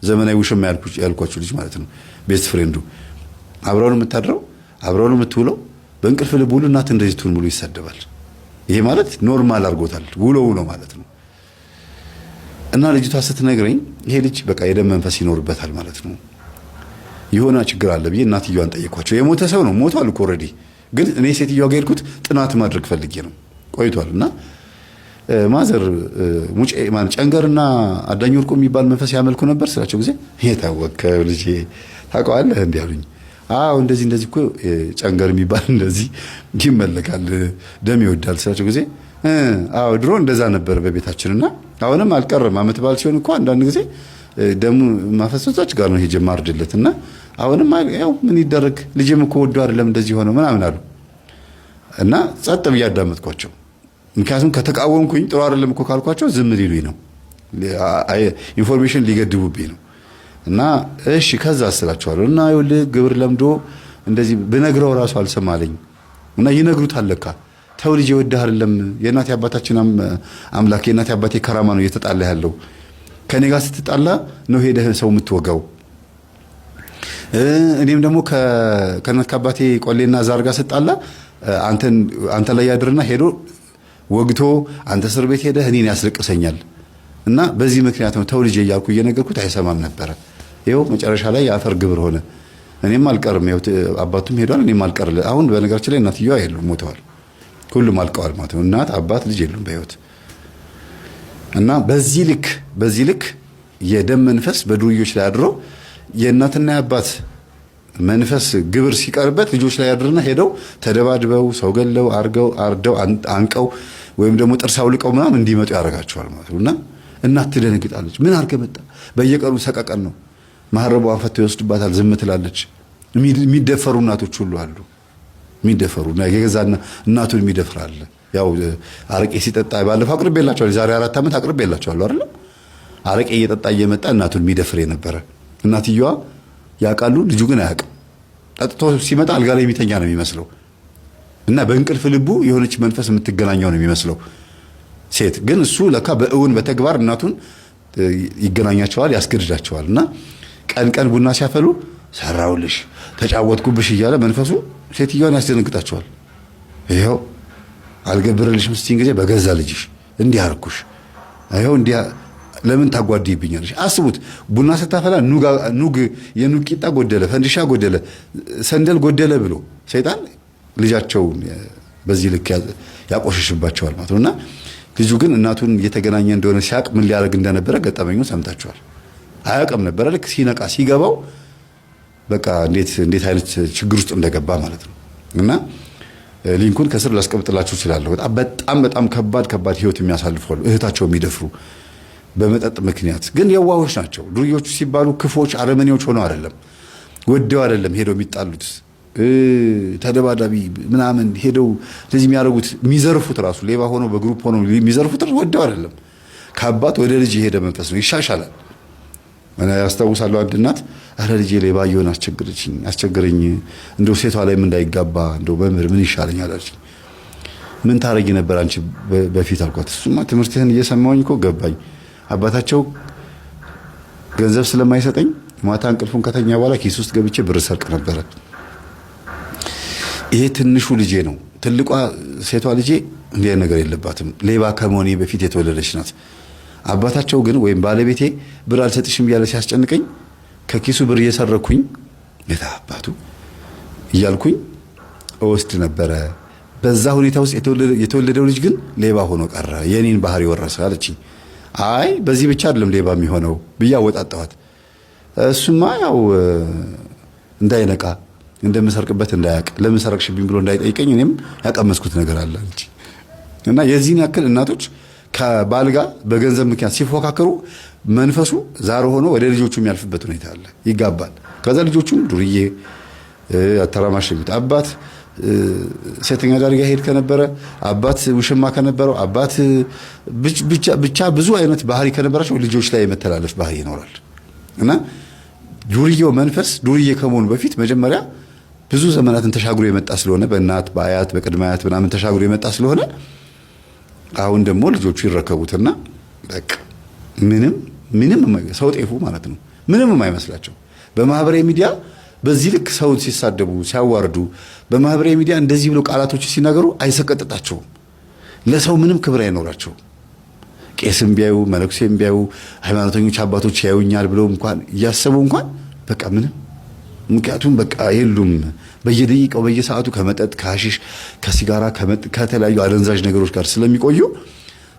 Speaker 6: ዘመናዊ ውሽማ ያልኳችሁ ልጅ ማለት ነው። ቤስት ፍሬንዱ አብራውን የምታድረው አብራውን የምትውለው በእንቅልፍ ልብ ሁሉ እናት እንደዚህ ትሁን ብሎ ይሳደባል። ይሄ ማለት ኖርማል አድርጎታል፣ ውሎ ማለት ነው። እና ልጅቷ ስትነግረኝ ይሄ ልጅ በቃ የደም መንፈስ ይኖርበታል ማለት ነው። የሆነ ችግር አለ ብዬ እናትየዋን ጠየኳቸው። የሞተ ሰው ነው፣ ሞቷል እኮ ኦልሬዲ። ግን እኔ ሴትዮዋ ጋር ሄድኩት ጥናት ማድረግ ፈልጌ ነው። ቆይቷል እና ማዘር ሙጬ ማለት ጨንገርና አዳኝ ወርቁ የሚባል መንፈስ ያመልኩ ነበር ስላቸው ጊዜ የታወቀ ልጅ ታውቀዋለህ እንዴ አሉኝ። አዎ እንደዚህ እኮ ጨንገር የሚባል እንደዚህ ይመለካል፣ ደም ይወዳል ስላቸው ጊዜ አዎ ድሮ እንደዛ ነበር በቤታችንና አሁንም አልቀረም። አመት በዓል ሲሆን እኮ አንዳንድ ጊዜ ደሙ ማፈሰሶች ጋር ነው ሄጄ ማርድለትና አሁንም ያው ምን ይደረግ ልጅም እኮ ወዶ አይደለም እንደዚህ ሆነ ምናምን አሉ። እና ጸጥ ብዬ አዳመጥኳቸው። ምክንያቱም ከተቃወምኩኝ ጥሩ አይደለም እኮ ካልኳቸው ዝም ሊሉኝ ነው፣ ኢንፎርሜሽን ሊገድቡብኝ ነው። እና እሺ ከዛ አስላቸዋለሁ። እና ይኸውልህ ግብር ለምዶ እንደዚህ ብነግረው ራሱ አልሰማለኝ እና ይነግሩታል ለካ ተው ልጅ ይወድህ አይደለም የእናቴ አባታችን አምላክ የእናቴ አባቴ ከራማ ነው እየተጣላ ያለው ከኔ ጋር ስትጣላ ነው ሄደህ ሰው የምትወጋው። እኔም ደግሞ ከእናት አባቴ ቆሌና ዛር ጋር ስጣላ አንተ ላይ ያድርና ሄዶ ወግቶ አንተ እስር ቤት ሄደህ እኔን ያስለቅሰኛል እና በዚህ ምክንያት ነው ተው ልጅ እያልኩ እየነገርኩት አይሰማም ነበረ። ይኸው መጨረሻ ላይ የአፈር ግብር ሆነ። እኔም አልቀርም፣ ይኸው አባቱም ሄዷል፣ እኔም አልቀር። አሁን በነገራችን ላይ እናትየዋ የሉም፣ ሞተዋል። ሁሉም አልቀዋል ማለት ነው። እናት አባት ልጅ የሉም በህይወት። እና በዚህ ልክ የደም መንፈስ በዱርዮች ላይ አድሮ የእናትና የአባት መንፈስ ግብር ሲቀርበት ልጆች ላይ ያድርና ሄደው ተደባድበው ሰው ገለው አርደው አንቀው ወይም ደግሞ ጥርስ አውልቀው ምናምን እንዲመጡ ያደርጋቸዋል ማለት ነውና እናት ትደነግጣለች። ምን አድርገህ መጣ? በየቀኑ ሰቀቀን ነው። ማህረቧን ፈተው ይወስድባታል፣ ዝም ትላለች። የሚደፈሩ እናቶች ሁሉ አሉ። የሚደፈሩ የገዛና እናቱን የሚደፍር አለ። ያው አረቄ ሲጠጣ ባለፈው አቅርቤላቸዋለሁ፣ ዛሬ 4 ዓመት አቅርቤላቸዋለሁ አይደል? አረቄ እየጠጣ እየመጣ እናቱን የሚደፍር የነበረ እናትየዋ ያውቃሉ፣ ልጁ ግን አያውቅም። ጠጥቶ ሲመጣ አልጋ ላይ የሚተኛ ነው የሚመስለው እና በእንቅልፍ ልቡ የሆነች መንፈስ የምትገናኘው ነው የሚመስለው ሴት። ግን እሱ ለካ በእውን በተግባር እናቱን ይገናኛቸዋል፣ ያስገድዳቸዋል። እና ቀን ቡና ሲያፈሉ ሰራውልሽ፣ ተጫወትኩብሽ እያለ መንፈሱ ሴትዮዋን ያስደነግጣቸዋል። ይኸው አልገብርልሽም ስትይኝ ጊዜ በገዛ ልጅሽ እንዲህ አርኩሽ፣ ይኸው እንዲህ ለምን ታጓድይብኛለሽ? አስቡት፣ ቡና ስታፈላ ኑግ የኑግ ቂጣ ጎደለ፣ ፈንዲሻ ጎደለ፣ ሰንደል ጎደለ ብሎ ሰይጣን ልጃቸውን በዚህ ልክ ያቆሽሽባቸዋል ማለት ነውና ልጁ ግን እናቱን እየተገናኘ እንደሆነ ሲያቅ ምን ሊያደርግ እንደነበረ ገጠመኙን ሰምታችኋል። አያውቅም ነበረ። ልክ ሲነቃ ሲገባው በቃ እንዴት አይነት ችግር ውስጥ እንደገባ ማለት ነው። እና ሊንኩን ከስር ላስቀምጥላችሁ እችላለሁ። በጣም ከባድ ህይወት የሚያሳልፉ አሉ፣ እህታቸው የሚደፍሩ በመጠጥ ምክንያት። ግን የዋሆች ናቸው። ዱርዮቹ ሲባሉ ክፎች፣ አረመኔዎች ሆነው አይደለም፣ ወደው አይደለም ሄደው የሚጣሉት። ተደባዳቢ ምናምን ሄደው እንደዚህ የሚያደርጉት የሚዘርፉት ራሱ ሌባ ሆነው በግሩፕ ሆነው የሚዘርፉት ወደው አይደለም። ከአባት ወደ ልጅ የሄደ መንፈስ ነው። ይሻሻላል። እኔ ያስታውሳለሁ አንድ እናት አረ ልጄ ሌባ እየሆነ አስቸገረኝ እንደው ሴቷ ላይም እንዳይጋባ እንደው በምር ምን ይሻለኛል አለችኝ። ምን ታረጊ ነበር አንቺ በፊት አልኳት። እሱማ ትምህርትህን እየሰማሁኝ እኮ ገባኝ። አባታቸው ገንዘብ ስለማይሰጠኝ ማታ እንቅልፉን ከተኛ በኋላ ኪስ ውስጥ ገብቼ ብር ሰርቅ ነበረ። ይሄ ትንሹ ልጄ ነው። ትልቋ ሴቷ ልጄ እንዲህ ነገር የለባትም። ሌባ ከመሆኔ በፊት የተወለደች ናት። አባታቸው ግን ወይም ባለቤቴ ብር አልሰጥሽም እያለ ሲያስጨንቀኝ ከኪሱ ብር እየሰረኩኝ የታባቱ እያልኩኝ እወስድ ነበረ። በዛ ሁኔታ ውስጥ የተወለደው ልጅ ግን ሌባ ሆኖ ቀረ፣ የኔን ባህሪ ወረሰ አለችኝ። አይ በዚህ ብቻ አይደለም ሌባ የሚሆነው ብዬ አወጣጣኋት። እሱማ ያው እንዳይነቃ እንደምሰርቅበት እንዳያቅ ለምን ሰረቅሽብኝ ብሎ እንዳይጠይቀኝ እኔም ያቀመስኩት ነገር አለ አለች። እና የዚህን ያክል እናቶች ከባል ጋር በገንዘብ ምክንያት ሲፎካከሩ መንፈሱ ዛር ሆኖ ወደ ልጆቹ የሚያልፍበት ሁኔታ አለ። ይጋባል። ከዛ ልጆቹም ዱርዬ አተራማሽ ይሉት አባት ሴተኛ ዳሪ ጋር ሄድ ከነበረ አባት ውሽማ ከነበረው አባት ብቻ ብዙ አይነት ባህሪ ከነበራቸው ልጆች ላይ የመተላለፍ ባህሪ ይኖራል። እና ዱርዬው መንፈስ ዱርዬ ከመሆኑ በፊት መጀመሪያ ብዙ ዘመናትን ተሻግሮ የመጣ ስለሆነ በእናት በአያት በቅድመ አያት ምናምን ተሻግሮ የመጣ ስለሆነ አሁን ደግሞ ልጆቹ ይረከቡትና በቃ ምንም ሰው ጤፉ ማለት ነው። ምንም የማይመስላቸው በማህበራዊ ሚዲያ በዚህ ልክ ሰውን ሲሳደቡ ሲያዋርዱ በማህበራዊ ሚዲያ እንደዚህ ብሎ ቃላቶች ሲናገሩ አይሰቀጥጣቸውም። ለሰው ምንም ክብር አይኖራቸው። ቄስም ቢያዩ መነኩሴም ቢያዩ ሃይማኖተኞች አባቶች ያዩኛል ብለው እንኳን እያሰቡ እንኳን በቃ ምንም ምክንያቱም በቃ የሉም። በየደቂቃው በየሰዓቱ ከመጠጥ ከሐሺሽ ከሲጋራ ከተለያዩ አደንዛዥ ነገሮች ጋር ስለሚቆዩ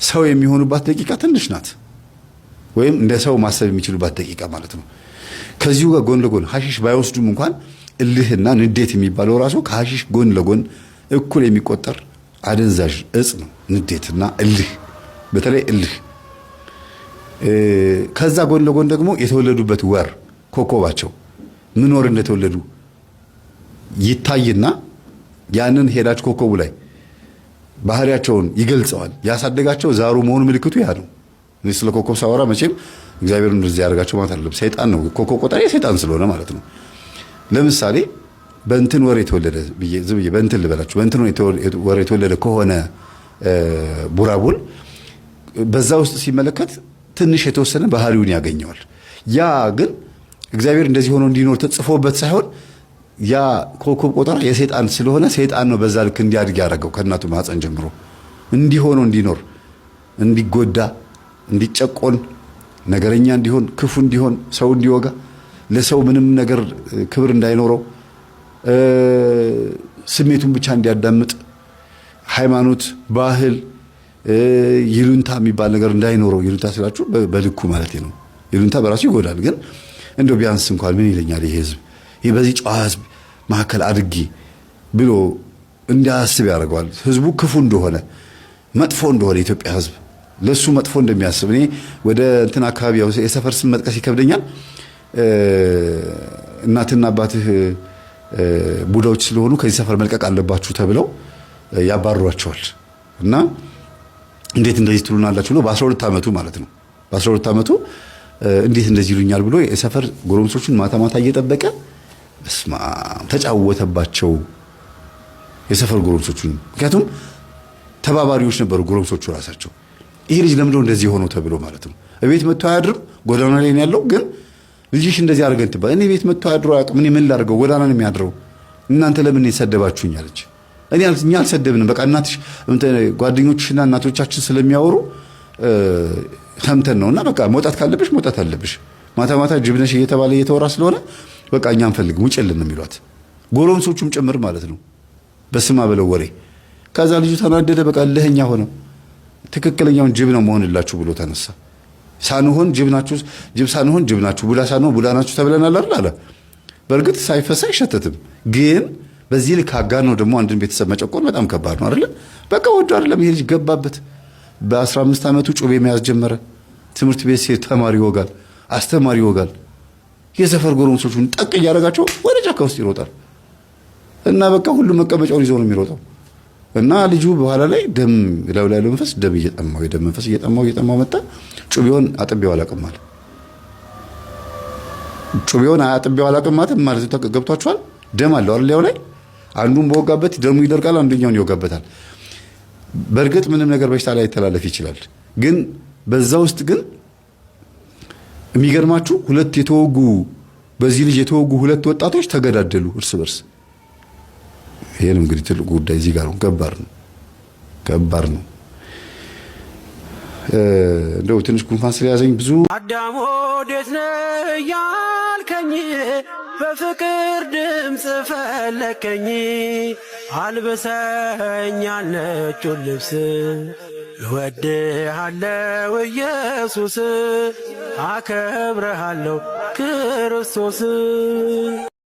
Speaker 6: ሰው የሚሆኑባት ደቂቃ ትንሽ ናት፣ ወይም እንደ ሰው ማሰብ የሚችሉባት ደቂቃ ማለት ነው። ከዚሁ ጋር ጎን ለጎን ሐሺሽ ባይወስዱም እንኳን እልህና ንዴት የሚባለው ራሱ ከሐሺሽ ጎን ለጎን እኩል የሚቆጠር አደንዛዥ እጽ ነው። ንዴትና እልህ፣ በተለይ እልህ። ከዛ ጎን ለጎን ደግሞ የተወለዱበት ወር ኮከባቸው ምን ወር እንደተወለዱ ይታይና ያንን ሄዳች ኮከቡ ላይ ባህሪያቸውን ይገልጸዋል። ያሳደጋቸው ዛሩ መሆኑ ምልክቱ ያ ነው። እኔ ስለ ኮከብ ሳወራ መቼም እግዚአብሔር እንደዚህ ያደርጋቸው ማለት አይደለም። ሰይጣን ነው ኮከብ ቆጣሪ፣ ሰይጣን ስለሆነ ማለት ነው። ለምሳሌ በእንትን ወር የተወለደ ዝም ብዬ በእንትን ልበላችሁ፣ በእንትን ወር የተወለደ ከሆነ ቡራቡል በዛ ውስጥ ሲመለከት ትንሽ የተወሰነ ባህሪውን ያገኘዋል። ያ ግን እግዚአብሔር እንደዚህ ሆኖ እንዲኖር ተጽፎበት ሳይሆን ያ ኮከብ ቆጠራ የሰይጣን ስለሆነ ሰይጣን ነው በዛ ልክ እንዲያድግ ያደረገው ከእናቱ ማህፀን ጀምሮ እንዲሆነው እንዲኖር፣ እንዲጎዳ፣ እንዲጨቆን፣ ነገረኛ እንዲሆን፣ ክፉ እንዲሆን፣ ሰው እንዲወጋ፣ ለሰው ምንም ነገር ክብር እንዳይኖረው፣ ስሜቱን ብቻ እንዲያዳምጥ፣ ሃይማኖት፣ ባህል፣ ይሉንታ የሚባል ነገር እንዳይኖረው። ይሉንታ ስላችሁ በልኩ ማለት ነው። ይሉንታ በራሱ ይጎዳል፣ ግን እንደው ቢያንስ እንኳን ምን ይለኛል ይሄ ህዝብ ይሄ በዚህ ጨዋ ህዝብ መካከል አድጌ ብሎ እንዲያስብ ያደርገዋል። ህዝቡ ክፉ እንደሆነ መጥፎ እንደሆነ የኢትዮጵያ ህዝብ ለሱ መጥፎ እንደሚያስብ እኔ ወደ እንትን አካባቢ የሰፈር ስም መጥቀስ ይከብደኛል። እናትና አባትህ ቡዳዎች ስለሆኑ ከዚህ ሰፈር መልቀቅ አለባችሁ ተብለው ያባርሯቸዋል። እና እንዴት እንደዚህ ትሉናላችሁ ብሎ በ12 ዓመቱ ማለት ነው በ12 ዓመቱ እንዴት እንደዚህ ይሉኛል ብሎ የሰፈር ጎረምሶቹን ማታ ማታ እየጠበቀ በስማ ተጫወተባቸው የሰፈር ጎረምሶቹን። ምክንያቱም ተባባሪዎች ነበሩ ጎረምሶቹ ራሳቸው። ይሄ ልጅ ለምንድነው እንደዚህ ሆኖ ተብሎ ማለት ነው። እቤት መጥቶ አያድርም፣ ጎዳና ላይ ነው ያለው። ግን ልጅሽ እንደዚህ አድርገን ትባል። እኔ ቤት መጥቶ አያድሮ አያውቅም። እኔ ምን ላድርገው? ጎዳና ነው የሚያድረው። እናንተ ለምን ሰደባችሁኝ አለች። እኛ አልሰደብንም። በቃ እናትሽ ጓደኞችሽና እናቶቻችን ስለሚያወሩ ሰምተን ነውና በቃ መውጣት ካለብሽ መውጣት አለብሽ። ማታ ማታ ጅብነሽ እየተባለ እየተወራ ስለሆነ በቃ እኛ አንፈልግም ውጭልን ነው የሚሏት፣ ጎረምሶቹም ጭምር ማለት ነው። በስማ በለው ወሬ። ከዛ ልጁ ተናደደ። በቃ ለህኛ ሆነ። ትክክለኛውን ጅብ ነው መሆንላችሁ ብሎ ተነሳ። ሳንሆን ጅብ ናችሁ፣ ጅብ ሳንሆን ጅብ ናችሁ፣ ቡዳ ሳንሆን ቡዳ ናችሁ ተብለናል አይደል አለ። በእርግጥ ሳይፈሳ አይሸተትም። ግን በዚህ ልክ አጋነው ደግሞ አንድን ቤተሰብ መጨቆን በጣም ከባድ ነው አይደል? በቃ ወዶ አይደለም ይሄ ልጅ ገባበት። በ15 ዓመቱ ጩቤ መያዝ ጀመረ። ትምህርት ቤት ሲሄድ ተማሪ ይወጋል፣ አስተማሪ ይወጋል። የሰፈር ጎረምሶቹን ጠቅ እያደረጋቸው ወደ ጫካ ውስጥ ይሮጣል። እና በቃ ሁሉ መቀመጫውን ይዞ ነው የሚሮጠው። እና ልጁ በኋላ ላይ ደም ላይ መንፈስ ደም እየጠማው የደም መንፈስ እየጠማው መጣ። ጩቤውን አጥቤው አላቅም አለ። ጩቤውን አጥቤው አላቅም ማለት ገብቷችኋል? ደም አለው አይደል? ያው ላይ አንዱን በወጋበት ደሙ ይደርቃል፣ አንደኛውን ይወጋበታል። በእርግጥ ምንም ነገር በሽታ ላይ ይተላለፍ ይችላል። ግን በዛ ውስጥ ግን የሚገርማችሁ በዚህ ልጅ የተወጉ ሁለት ወጣቶች ተገዳደሉ እርስ በርስ። ይሄ ነው እንግዲህ ትልቁ ጉዳይ እዚህ ጋር ነው። ከባድ ነው። እንደው ትንሽ ጉንፋን ስለያዘኝ ብዙ
Speaker 1: አዳም ወዴት ነህ ያልከኝ በፍቅር ድምፅ ፈለከኝ አልብሰኝ ነጩን ልብስ እወድሃለሁ ኢየሱስ አከብረሃለሁ ክርስቶስ